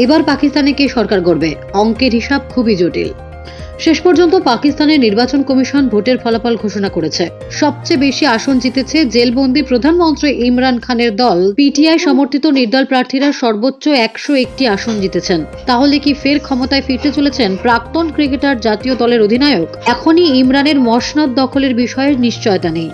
এবার পাকিস্তানে কে সরকার গড়বে, অঙ্কের হিসাব খুবই জটিল। শেষ পর্যন্ত পাকিস্তানের নির্বাচন কমিশন ভোটের ফলাফল ঘোষণা করেছে। সবচেয়ে বেশি আসন জিতেছে জেলবন্দি প্রধানমন্ত্রী ইমরান খানের দল পিটিআই সমর্থিত নির্দল প্রার্থীরা সর্বোচ্চ 101টি আসন জিতেছেন। তাহলে কি ফের ক্ষমতায় ফিরতে চলেছেন প্রাক্তন ক্রিকেটার জাতীয় দলের অধিনায়ক? এখনই ইমরানের মসনদ দখলের বিষয়ে নিশ্চয়তা নেই।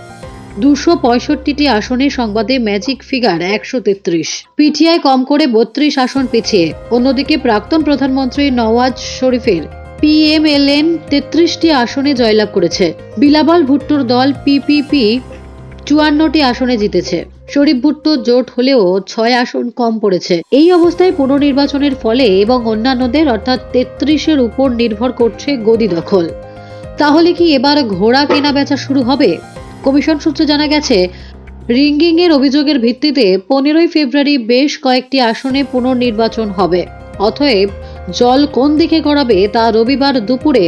265টি আসনে সংবাদে ম্যাজিক ফিগার 133। পিটিআই কম করে 32 আসন পিছিয়ে। অন্যদিকে প্রাক্তন প্রধানমন্ত্রী নওয়াজ শরীফের পিএমএলএন 33টি আসনে জয়লাভ করেছে। বিলাওয়াল ভুট্টোর দল পিপিপি 54টি আসনে জিতেছে। শরীফ ভুট্টো জোট হলেও 6 আসন কম পড়েছে। এই অবস্থায় পুনর্নির্বাচনের ফলে এবং অন্যান্যদের অর্থাৎ 33-এর উপর নির্ভর করছে গদি দখল। তাহলে কি এবার ঘোড়া কেনা বেচা শুরু হবে? কমিশন সূত্রে জানা গেছে, রিগিং এর অভিযোগের ভিত্তিতে 15 ফেব্রুয়ারি বেশ কয়েকটি আসনে পুনর্নির্বাচন হবে। অতএব জল কোন দিকে গড়াবে তা রবিবার দুপুরে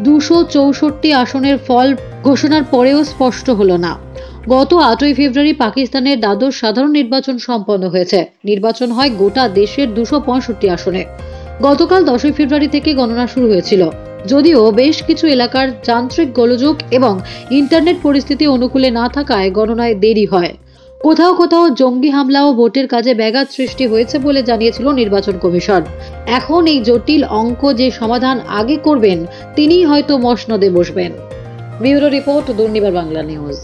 264 আসনের ফল ঘোষণার পরেও স্পষ্ট হলো না। গত 8 ফেব্রুয়ারি পাকিস্তানের দ্বাদশ সাধারণ নির্বাচন সম্পন্ন হয়েছে। নির্বাচন হয় গোটা দেশের 265 আসনে। গতকাল 10 ফেব্রুয়ারি থেকে গণনা শুরু হয়েছিল। যদিও বেশ কিছু এলাকার যান্ত্রিক গোলযোগ এবং ইন্টারনেট পরিস্থিতি অনুকূলে না থাকায় গণনায় দেরি হয়। কোথাও কোথাও জঙ্গি হামলা ও ভোটের কাজে ব্যাঘাত সৃষ্টি হয়েছে বলে জানিয়েছিল নির্বাচন কমিশন। এখন এই জটিল অঙ্ক যে সমাধান আগে করবেন তিনিই হয়তো মসনদে বসবেন। Bureau report, Durnibar Bangla news.